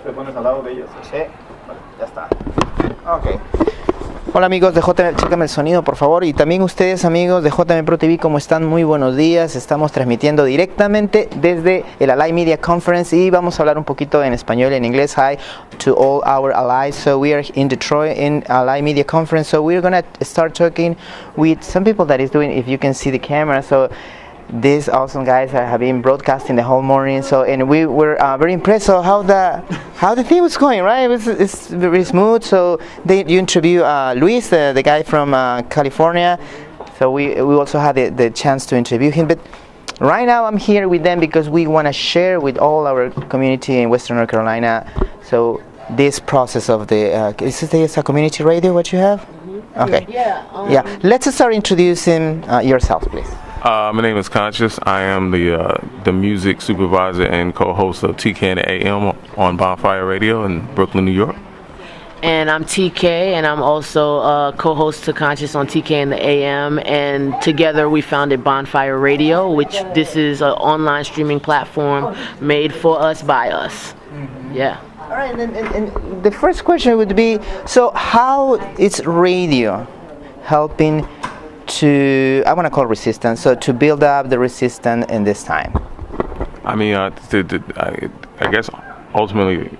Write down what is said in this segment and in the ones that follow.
Te pones al lado de ellos. Sí. Vale, ya está. Ok. Hola amigos de JM, chécame el sonido por favor, y también ustedes amigos de JMPRO TV, ¿cómo están? Muy buenos días, estamos transmitiendo directamente desde el Ally Media Conference y vamos a hablar un poquito en español y en inglés. Hi to all our allies, so we are in Detroit in Ally Media Conference, so we're gonna start talking with some people that is doing, if you can see the camera, so these awesome guys have been broadcasting the whole morning. So, and we were very impressed. So how the thing was going, right? It's very smooth. So you interview Luis, the guy from California. So we also had the chance to interview him. But right now I'm here with them because we want to share with all our community in Western North Carolina. So this process of the is this a community radio? What you have? Mm-hmm. Okay. Yeah. Let's start introducing yourself, please. My name is Conscious. I am the music supervisor and co-host of TK and the AM on Bondfire Radio in Brooklyn, New York. And I'm TK, and I'm also a co-host to Conscious on TK and the AM. And together we founded Bondfire Radio, which this is an online streaming platform made for us by us. Yeah. All right, and the first question would be, so how is radio helping to, I want to call resistance, so to build up the resistance in this time? I mean, I guess ultimately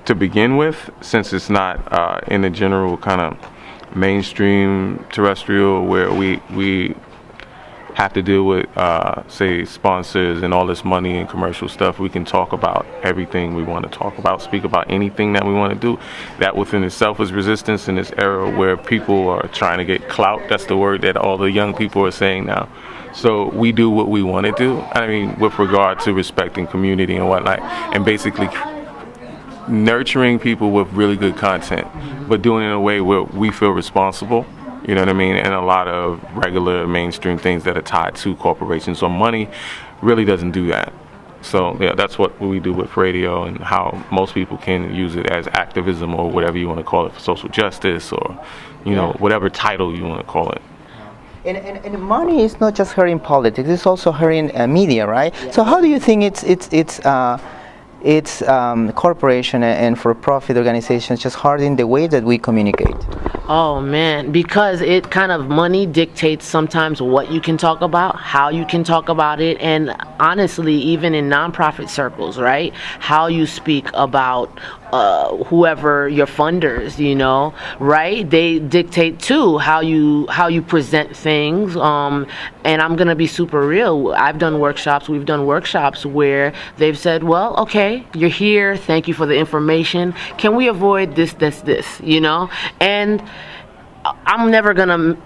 to begin with, since it's not in the general kind of mainstream terrestrial where we have to deal with, say, sponsors and all this money and commercial stuff, we can talk about everything we want to talk about, speak about anything that we want to do. That within itself is resistance in this era where people are trying to get clout. That's the word that all the young people are saying now. So we do what we want to do, I mean, with regard to respecting community and whatnot, and basically nurturing people with really good content, but doing it in a way where we feel responsible. You know what I mean? And a lot of regular mainstream things that are tied to corporations or money really doesn't do that. So yeah, that's what we do with radio and how most people can use it as activism or whatever you want to call it, for social justice or, you know, whatever title you want to call it. And money is not just hurting politics; it's also hurting media, right? Yeah. So how do you think it's corporation and for-profit organizations just hurting the way that we communicate? Oh man, because it kind of money dictates sometimes what you can talk about, how you can talk about it, and honestly, even in nonprofit circles, right? How you speak about whoever your funders, you know, right? They dictate too how you present things. And I'm gonna be super real. We've done workshops where they've said, well, okay, you're here, thank you for the information. Can we avoid this, you know? And I'm never gonna,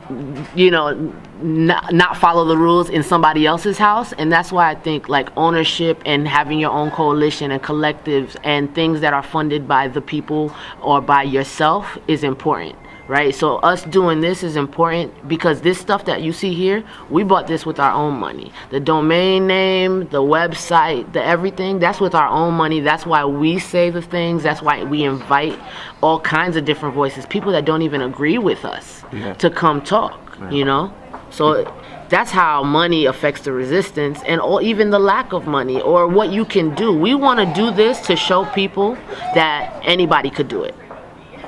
you know, not follow the rules in somebody else's house, and that's why I think like ownership and having your own coalition and collectives and things that are funded by the people or by yourself is important, right? So us doing this is important because this stuff that you see here, we bought this with our own money. The domain name, the website, the everything, that's with our own money. That's why we say the things. That's why we invite all kinds of different voices, people that don't even agree with us, to come talk, you know? So that's how money affects the resistance and even the lack of money or what you can do. We want to do this to show people that anybody could do it.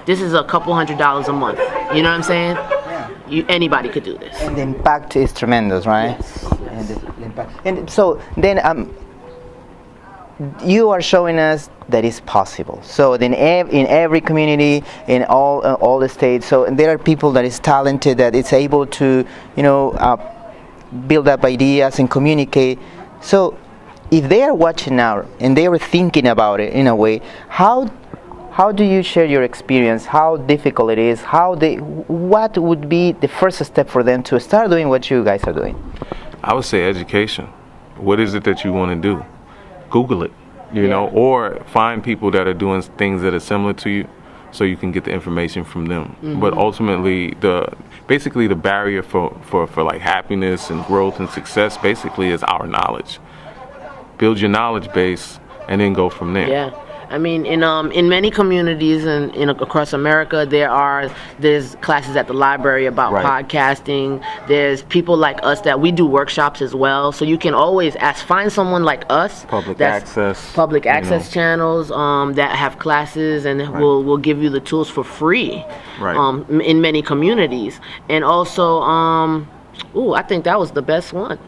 This is a couple $100s a month. You know what I'm saying? Anybody could do this. And the impact is tremendous, right? Yes. And so then you are showing us that it's possible. So then in every community, in all the states, so there are people that is talented, that is able to, you know, build up ideas and communicate. So if they are watching now and they are thinking about it in a way, how do you share your experience? How difficult it is? What would be the first step for them to start doing what you guys are doing? I would say education. What is it that you want to do? Google it, you know, or find people that are doing things that are similar to you so you can get the information from them. Mm-hmm. But ultimately, basically the barrier for like happiness and growth and success basically is our knowledge. Build your knowledge base and then go from there. Yeah. I mean, in many communities in across America, there's classes at the library about podcasting. There's people like us that we do workshops as well. So you can always find someone like us. Public access channels that have classes, and we'll give you the tools for free. In many communities, and also. I think that was the best one.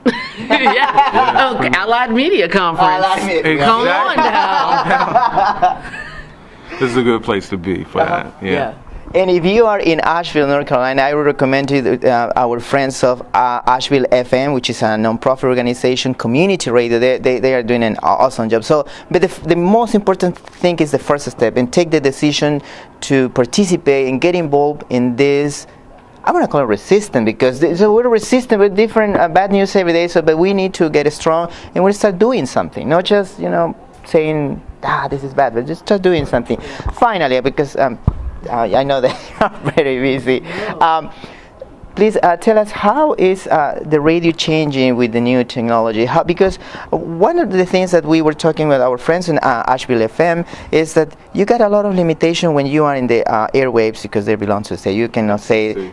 Allied Media Conference. Come on now. This is a good place to be for that. Yeah. And if you are in Asheville, North Carolina, I would recommend to our friends of Asheville FM, which is a non-profit organization, community radio. They are doing an awesome job. So, but the most important thing is the first step, and take the decision to participate and get involved in this. I want to call it resistant, because we're resistant with different bad news every day. But we need to get strong and we'll start doing something, not just saying this is bad, but just start doing something. Finally, because I know that you're very busy. Please tell us, how is the radio changing with the new technology? Because one of the things that we were talking with our friends in Asheville FM is that you got a lot of limitation when you are in the airwaves, because they belong to the state. You cannot say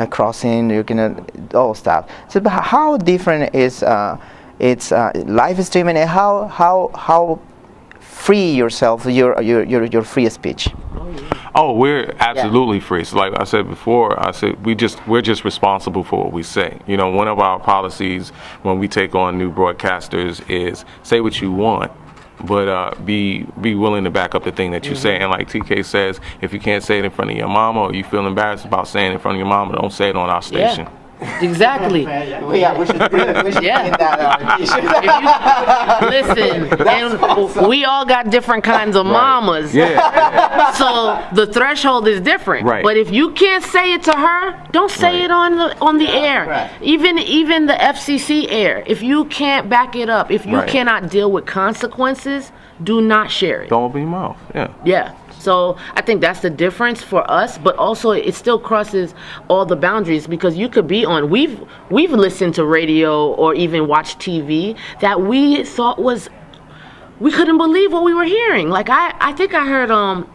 crossing, you cannot, all stuff. So how different is it's live streaming, and how free yourself, your free speech? Oh, we're absolutely free. So like I said before, we're just responsible for what we say. One of our policies when we take on new broadcasters is say what you want, but be willing to back up the thing that you say. And like TK says, if you can't say it in front of your mama, or you feel embarrassed about saying it in front of your mama, don't say it on our station. Exactly. We should get that. Listen, and we all got different kinds of mamas. So the threshold is different. But if you can't say it to her, don't say it on the air. Even the FCC air. If you can't back it up, if you cannot deal with consequences, do not share it. Don't open your mouth. Yeah. So I think that's the difference for us, but also it still crosses all the boundaries, because you could be on. We've listened to radio or even watched TV that we thought we couldn't believe what we were hearing. Like I think I heard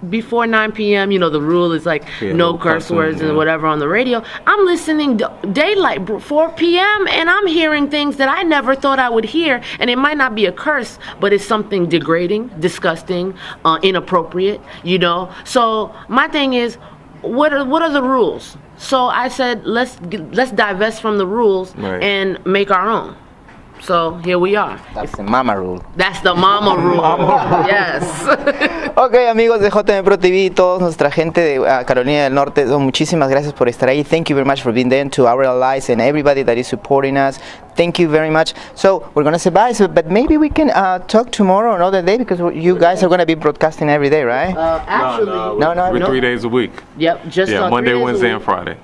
before 9 p.m. The rule is like no curse words and whatever on the radio. I'm listening daylight 4 p.m. and I'm hearing things that I never thought I would hear, and it might not be a curse, but it's something degrading, disgusting, inappropriate. So my thing is, what are the rules? So I said let's divest from the rules and make our own. So here we are. That's the mama rule. That's the mama rule. Yes. Ok, amigos de JMPRO TV, toda nuestra gente de Carolina del Norte, muchísimas gracias por estar ahí. Thank you very much for being there, to our allies and everybody that is supporting us. Thank you very much. So we're going to say bye, but maybe we can talk tomorrow or another day, because you guys are going to be broadcasting every day, right? Actually, we're 3 days a week. Yep, just Monday, Wednesday, and Friday.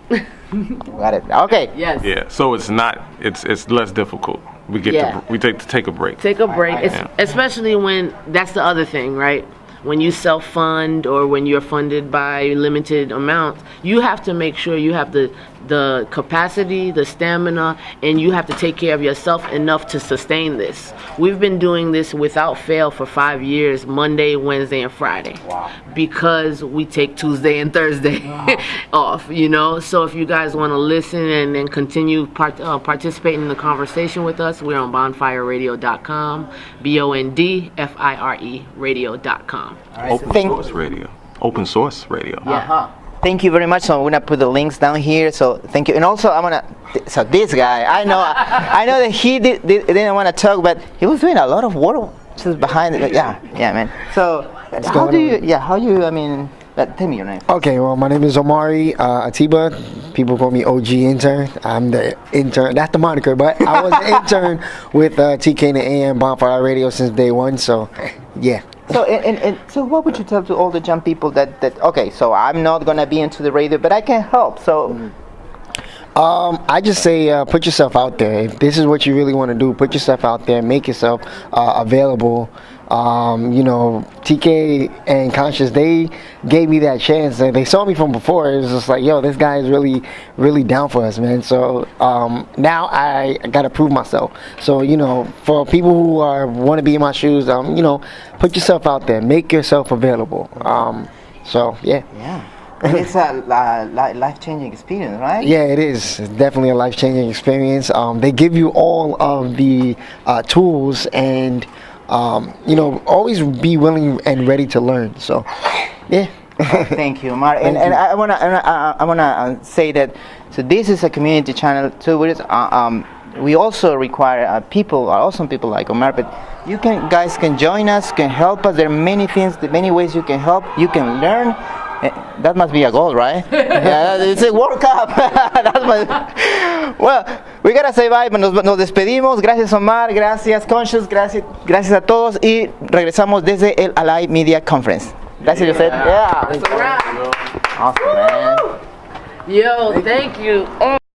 Got it. Okay. Yes. Yeah. So it's less difficult. We take a break. Take a break, especially when that's the other thing, right? When you self-fund or when you're funded by limited amounts, you have to make sure you have the capacity, the stamina, and you have to take care of yourself enough to sustain this. We've been doing this without fail for 5 years, Monday, Wednesday, and Friday. Wow. Because we take Tuesday and Thursday off, So if you guys want to listen and continue participating in the conversation with us, we're on bondfireradio.com, BONDFIRE radio.com. Open source radio. Yeah. Thank you very much. So I'm gonna put the links down here. So thank you. And also so this guy, I know that he didn't want to talk, but he was doing a lot of work just behind it. Yeah, man. So tell me your name. Okay, well, my name is Omari Atiba. People call me OG intern. I'm the intern. That's the moniker, but I was the intern with TK and the AM Bondfire Radio since day one. So, yeah. So so what would you tell to all the young people that okay, so I'm not gonna be into the radio, but I can help. So I just say put yourself out there. If this is what you really want to do, put yourself out there, make yourself available. TK and Conscious, they gave me that chance. They saw me from before. It was just like, yo, this guy is really, really down for us, man. So now I got to prove myself. So, for people who want to be in my shoes, put yourself out there. Make yourself available. Yeah. It's a life-changing experience, right? Yeah, it is. It's definitely a life-changing experience. They give you all of the tools and, always be willing and ready to learn. So, yeah. Thank you, Omar. And I wanna say that this is a community channel too. We also require awesome people like Omar. But you guys can join us, can help us. There are many things, many ways you can help. You can learn. That must be a goal, right? Yeah, it's a World Cup. Well, we gotta say bye, nos despedimos. Gracias, Omar, gracias, Conscious, gracias a todos y regresamos desde el Ally Media Conference. Gracias, José. Yeah. That's a wrap. Awesome, man. Yo, thank you.